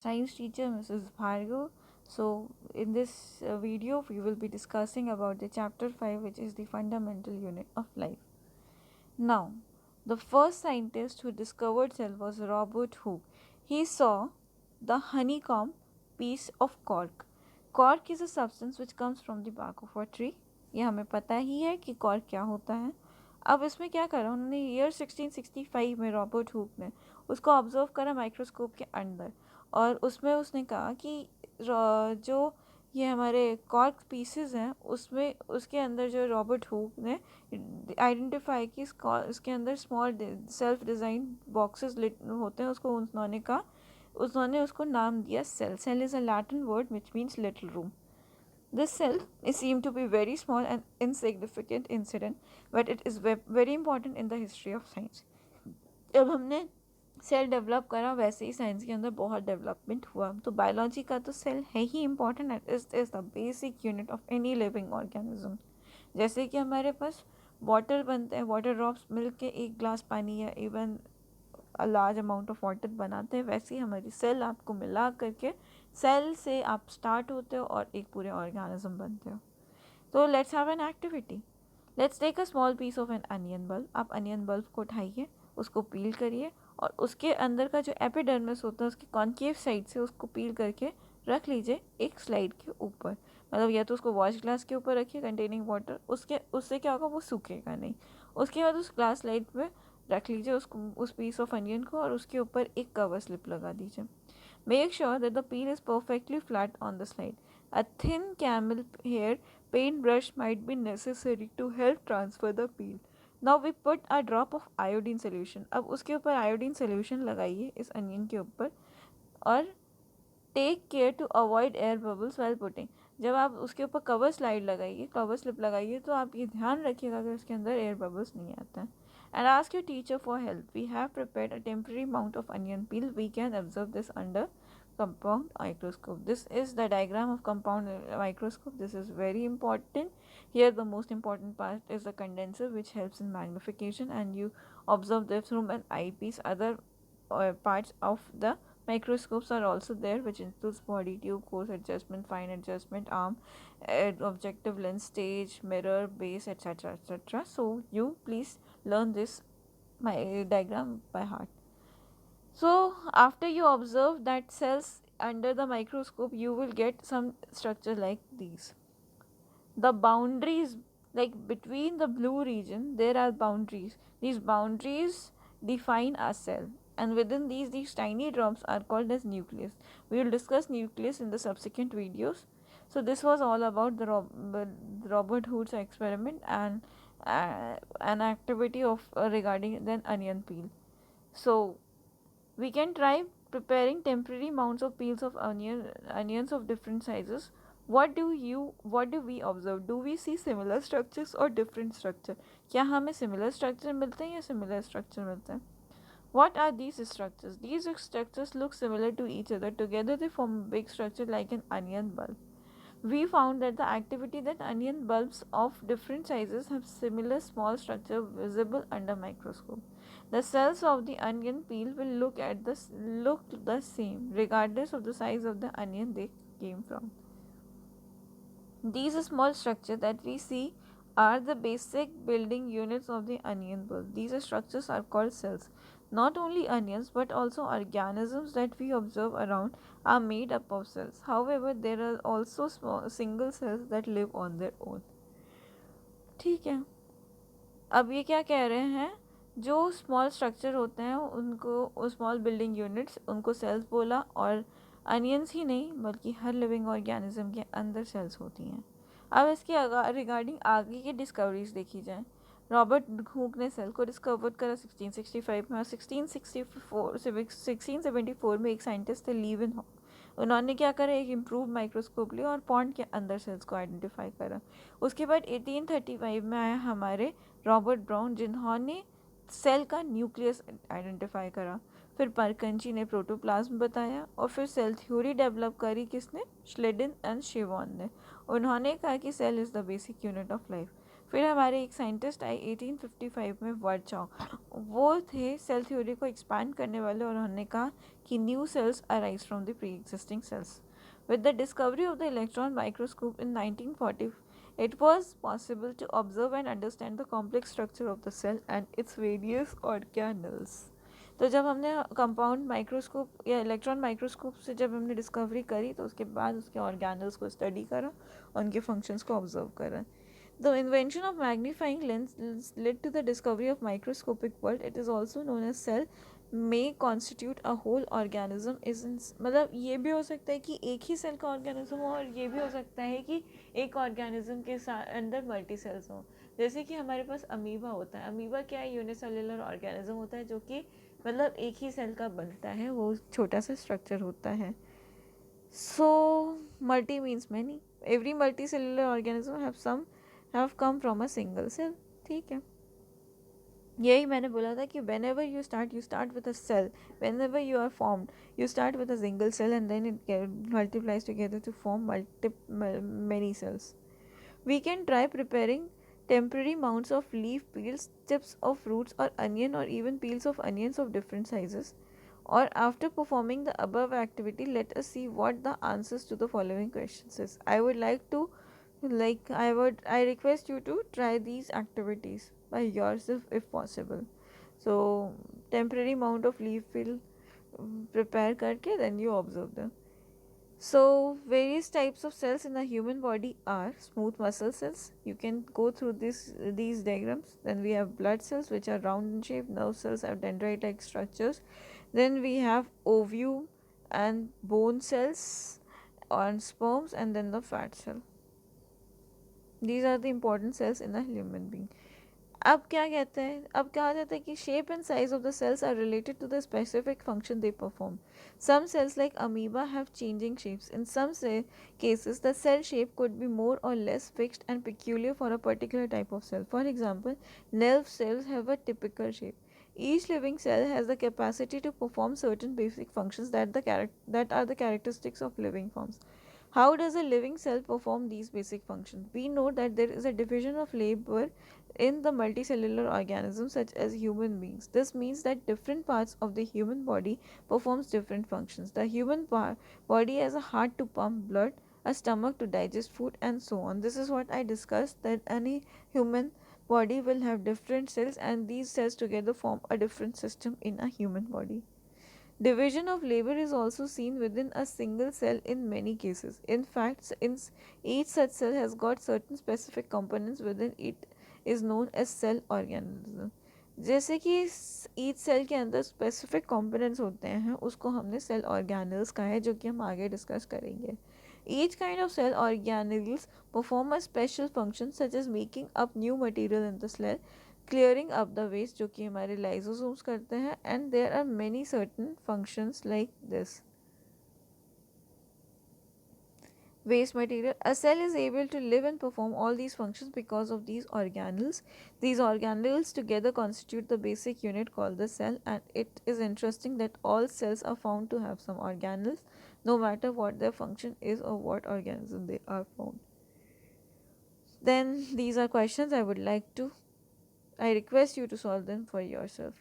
science teacher Mrs. Bhargav. So in this video we will be discussing about the chapter 5, which is the fundamental unit of life. Now, the first scientist who discovered cell was Robert Hooke. He saw the honeycomb piece of cork. Cork is a substance which comes from the bark of a tree. ये हमें पता ही है कि cork क्या होता है. अब इसमें क्या करा उन्होंने, ईयर 1665 में रॉबर्ट हुक ने उसको ऑब्जर्व करा माइक्रोस्कोप के अंदर, और उसमें उसने कहा कि जो ये हमारे कॉर्क पीसेस हैं उसमें उसके अंदर जो रॉबर्ट हुक ने आइडेंटिफाई कि इसके अंदर स्मॉल सेल्फ डिज़ाइन बॉक्सेस होते हैं. उन्होंने उसको नाम दिया cell. Cell is a Latin word which means little room. This cell is seemed to be very small and insignificant incident, but it is very important in the history of science. जब हमने cell develop करा वैसे ही science के अंदर बहुत development हुआ. तो biology का तो सेल है ही important and is the basic unit of any living organism. जैसे कि हमारे पास वाटर बनते हैं, वाटर ड्रॉप्स मिल के एक ग्लास पानी या even a large amount of water बनाते हैं, वैसे ही हमारी सेल आपको मिला करके सेल से आप स्टार्ट होते हो और एक पूरे ऑर्गेनिज्म बनते हो. तो let's have an activity. Let's take a small piece of an onion bulb. आप अनियन बल्ब को उठाइए, उसको पील करिए और उसके अंदर का जो एपिडर्मिस होता है उसकी कॉन्केव साइड से उसको पील करके रख लीजिए एक स्लाइड के ऊपर. मतलब या तो उसको वॉश ग्लास के ऊपर रखिए कंटेनिंग वाटर, उससे क्या होगा, वो सूखेगा नहीं. उसके बाद उस ग्लास स्लाइड पे रख लीजिए उस पीस ऑफ अनियन को और उसके ऊपर एक कवर स्लिप लगा दीजिए. Make sure that the peel is perfectly flat on the slide. A thin camel hair paint brush might be necessary to help transfer the peel. Now we put a drop of iodine solution. अब उसके ऊपर iodine solution लगाइए इस onion के ऊपर और take care to avoid air bubbles while putting. जब आप उसके ऊपर कवर स्लिप लगाइए तो आप ये ध्यान रखिएगा कि उसके अंदर एयर बबल्स नहीं आता है. And ask your teacher for help. We have prepared a temporary amount of onion peel. We can observe this under compound microscope. This is the diagram of compound microscope. This is very important. Here the most important part is the condenser, which helps in magnification, and you observe this through an eyepiece. Other parts of the microscopes are also there, which includes body tube, coarse adjustment, fine adjustment, arm, objective lens, stage, mirror, base, etc., etc. So you please learn this my diagram by heart. So after you observe that cells under the microscope, you will get some structure like these. The boundaries, like between the blue region there are boundaries. These boundaries define a cell, and within these tiny drops are called as nucleus. We will discuss nucleus in the subsequent videos. So this was all about the Robert Hooke's experiment and an activity of regarding the onion peel. So we can try preparing temporary mounds of peels of onions of different sizes. What do we observe? Do we see similar structures or different structure? क्या हमें similar structure मिलते हैं या similar structure मिलते हैं? What are these structures? These structures look similar to each other. Together they form a big structure like an onion bulb. We found that the activity that onion bulbs of different sizes have similar small structure visible under microscope. The cells of the onion peel will look the same regardless of the size of the onion they came from. These small structures that we see are the basic building units of the onion bulb. These structures are called cells. Not only onions but also organisms that we observe around are made up of cells. However, there are also small single cells that live on their own. ठीक है, अब ये क्या कह रहे हैं, जो small structure होते हैं उनको स्मॉल बिल्डिंग यूनिट्स उनको सेल्स बोला, और अनियंस ही नहीं बल्कि हर लिविंग ऑर्गेनिज्म के अंदर सेल्स होती हैं. अब इसके रिगार्डिंग आगे की डिस्कवरीज देखी जाए. रॉबर्ट हुक ने सेल को डिस्कवर करा 1665 में, और 1674 में एक साइंटिस्ट थे लीवेनहॉक. उन्होंने क्या करा, एक इम्प्रूव माइक्रोस्कोप लिया और पॉन्ड के अंदर सेल्स को आइडेंटिफाई करा. उसके बाद 1835 में आया हमारे रॉबर्ट ब्राउन, जिन्होंने सेल का न्यूक्लियस आइडेंटिफाई करा. फिर परकंची ने प्रोटोप्लाज्म बताया, और फिर सेल थ्योरी डेवलप करी किसने, श्लेडन एंड शिवॉन ने. उन्होंने कहा कि cell is the basic unit of life. फिर हमारे एक साइंटिस्ट आए 1855 में, वर्चाओ, वो थे सेल थ्योरी को एक्सपैंड करने वाले, और उन्होंने कहा कि new sales arise from the pre existing cells. With the discovery of the electron microscope in 1940, it was possible to observe and understand the complex structure of the cell and its various organelles. तो जब हमने compound microscope या electron microscope से जब हमने discovery करी, तो उसके बाद उसके ऑर्गेनल्स को स्टडी करा, उनके फंक्शंस को ऑब्जर्व करा. The invention of magnifying lens led to the discovery of microscopic world. It is also known as cell. May constitute a whole organism. is मतलब ये भी हो सकता है कि एक ही सेल का ऑर्गेनिज्म हो, और ये भी हो सकता है कि एक ऑर्गेनिज्म के साथ अंदर मल्टी सेल्स हो. जैसे कि हमारे पास अमीबा होता है. अमीबा क्या है? यूनिसेलुलर ऑर्गेनिज्म होता है, जो कि मतलब एक ही सेल का बनता है, वो छोटा सा स्ट्रक्चर होता है. So multi means many. Every multi cellular organism have come from a single cell. ठीक है, यही मैंने बोला था कि whenever you start with a cell. Whenever you are formed, you start with a single cell and then it multiplies together to form many cells. We can try preparing temporary mounds of leaf peels, tips of roots or onion, or even peels of onions of different sizes. Or after performing the above activity, let us see what the answers to the following questions is. I would like to I request you to try these activities by yourself if possible. So temporary amount of leaf will prepare करके then you observe them. So various types of cells in the human body are smooth muscle cells. You can go through these diagrams. Then we have blood cells, which are round in shape. Nerve cells have dendrite-like structures. Then we have ovum and bone cells on sperms, and then the fat cell. These are the important cells in a human being. अब क्या कहते हैं, अब कहा जाता है कि shape and size of the cells are related to the specific function they perform. Some cells like amoeba have changing shapes. In some cases the cell shape could be more or less fixed and peculiar for a particular type of cell. For example, nerve cells have a typical shape. Each living cell has the capacity to perform certain basic functions that are the characteristics of living forms. How does a living cell perform these basic functions? We know that there is a division of labor in the multicellular organisms such as human beings. This means that different parts of the human body performs different functions. The human body has a heart to pump blood, a stomach to digest food, and so on. This is what I discussed, that any human body will have different cells, and these cells together form a different system in a human body. Division of labor is also seen within a single cell in many cases. In fact, each such cell has got certain specific components within it is known as cell organism. जैसे कि each cell के अंदर specific components होते हैं, उसको हमने cell organelles कहा है, जो कि हम आगे डिस्कस करेंगे. Each kind of cell organelles perform a special function such as making up new material in the cell, clearing up the waste, जो कि हमारे lysosomes करते हैं, and there are many certain functions like this. Waste material. A cell is able to live and perform all these functions because of these organelles. These organelles together constitute the basic unit called the cell, and it is interesting that all cells are found to have some organelles, no matter what their function is or what organism they are found. Then these are questions I request you to solve them for yourself.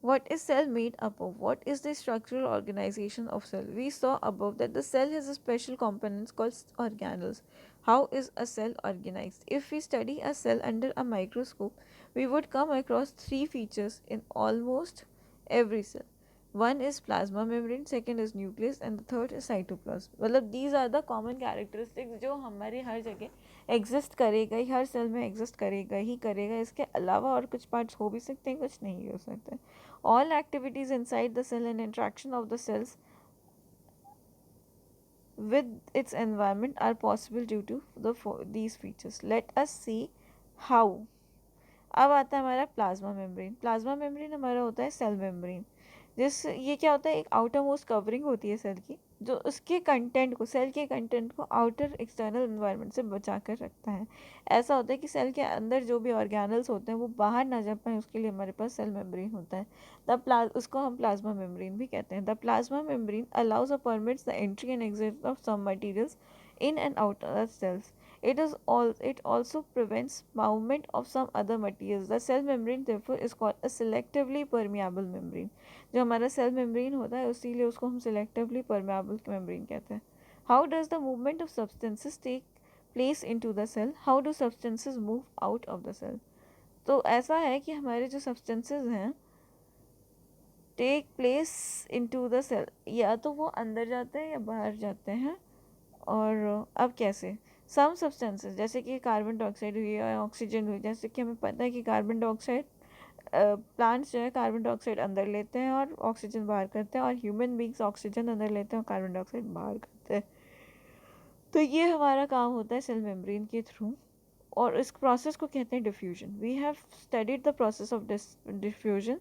What is cell made up of? What is the structural organization of cell? We saw above that the cell has a special components called organelles. How is a cell organized? If we study a cell under a microscope, we would come across three features in almost every cell. One is plasma membrane, second is nucleus, and the third is cytoplasm. मतलब these are the common characteristics जो हमारे हर जगह exist करेगा ही, हर cell में exist करेगा ही करेगा. इसके अलावा और कुछ पार्ट्स हो भी सकते हैं, कुछ नहीं हो सकते. All activities inside the cell and interaction of the cells with its environment are possible due to these features. Let us see how. अब आता है हमारा प्लाज्मा मेम्ब्रेन. प्लाज्मा मेम्ब्रेन हमारा होता है सेल मेम्ब्रेन. ये क्या होता है, एक आउटर मोस्ट कवरिंग होती है सेल की, जो उसके कंटेंट को, सेल के कंटेंट को आउटर एक्सटर्नल एनवायरनमेंट से बचा कर रखता है. ऐसा होता है कि सेल के अंदर जो भी ऑर्गेनल्स होते हैं वो बाहर ना जा पाए, उसके लिए हमारे पास सेल मेम्ब्रेन होता है. उसको हम प्लाज्मा मेम्ब्रेन भी कहते हैं. द प्लाज्मा मेम्ब्रेन अलाउज और permits the entry and exit of some materials in and out of cells. It also prevents movement of some other materials. The cell membrane therefore is called a selectively permeable membrane. जो हमारा cell membrane होता है इसीलिए उसको हम selectively permeable membrane कहते हैं. How does the movement of substances take place into the cell? How do substances move out of the cell? तो ऐसा है कि हमारे जो substances हैं take place into the cell, या तो वो अंदर जाते हैं या बाहर जाते हैं. और अब कैसे सम सब्सटेंसेस जैसे कि कार्बन डाइऑक्साइड हुई या ऑक्सीजन हुई, जैसे कि हमें पता है कि कार्बन डाइऑक्साइड प्लांट्स जो है कार्बन डाइऑक्साइड अंदर लेते हैं और ऑक्सीजन बाहर करते हैं, और ह्यूमन बींग्स ऑक्सीजन अंदर लेते हैं और कार्बन डाइऑक्साइड बाहर करते हैं. तो ये हमारा काम होता है सेल मेम्ब्रेन के थ्रू, और इस प्रोसेस को कहते हैं diffusion. We have studied the process of diffusion.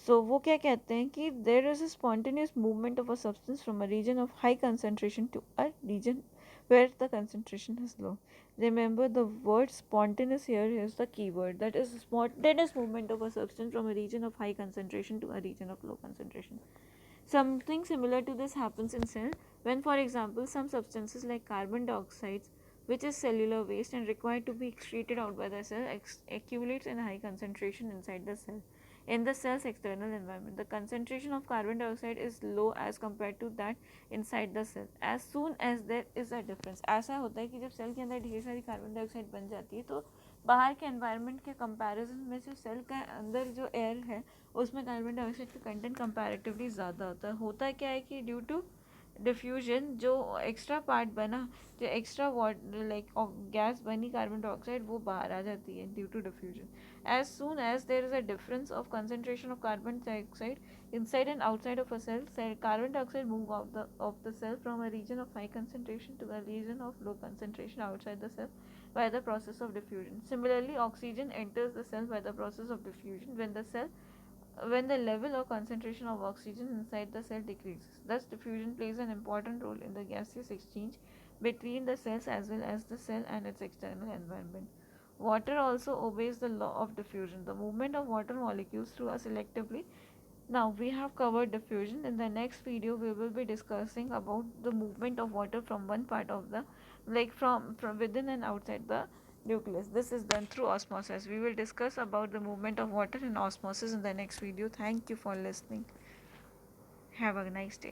So वो क्या कहते हैं कि there is a spontaneous movement of a substance from a region of high concentration to a region where the concentration is low. Remember, the word spontaneous here is the key word. That is spontaneous movement of a substance from a region of high concentration to a region of low concentration. Something similar to this happens in cell when, for example, some substances like carbon dioxide, which is cellular waste and required to be excreted out by the cell, accumulates in high concentration inside the cell. In the cell's external environment, the concentration of carbon dioxide is low as compared to that inside the cell. As soon as there is a difference, ऐसा होता है कि जब cell के अंदर ढेर सारी carbon dioxide बन जाती है तो बाहर के एनवायरनमेंट के कंपैरिजन में जो सेल का अंदर जो एयर है उसमें कार्बन डाइऑक्साइड का कंटेंट कंपैरेटिवली ज़्यादा होता है. होता क्या है कि ड्यू टू डिफ्यूजन जो एक्स्ट्रा पार्ट बना, जो एक्स्ट्रा वाटर लाइक गैस बनी कार्बन डाइऑक्साइड, वो बाहर आ जाती है due to diffusion. As soon as there is a difference of concentration of carbon dioxide inside and outside of a cell, carbon dioxide move out of the cell from a region of high concentration to a region of low concentration outside the cell by the process of diffusion. Similarly, oxygen enters the cell by the process of diffusion when the level or concentration of oxygen inside the cell decreases. Thus, diffusion plays an important role in the gaseous exchange between the cells as well as the cell and its external environment. Water also obeys the law of diffusion, the movement of water molecules through a selectively. Now we have covered diffusion. In the next video we will be discussing about the movement of water from one part of the, like from within and outside the nucleus. This is done through osmosis. We will discuss about the movement of water in osmosis in the next video. Thank you for listening. Have a nice day.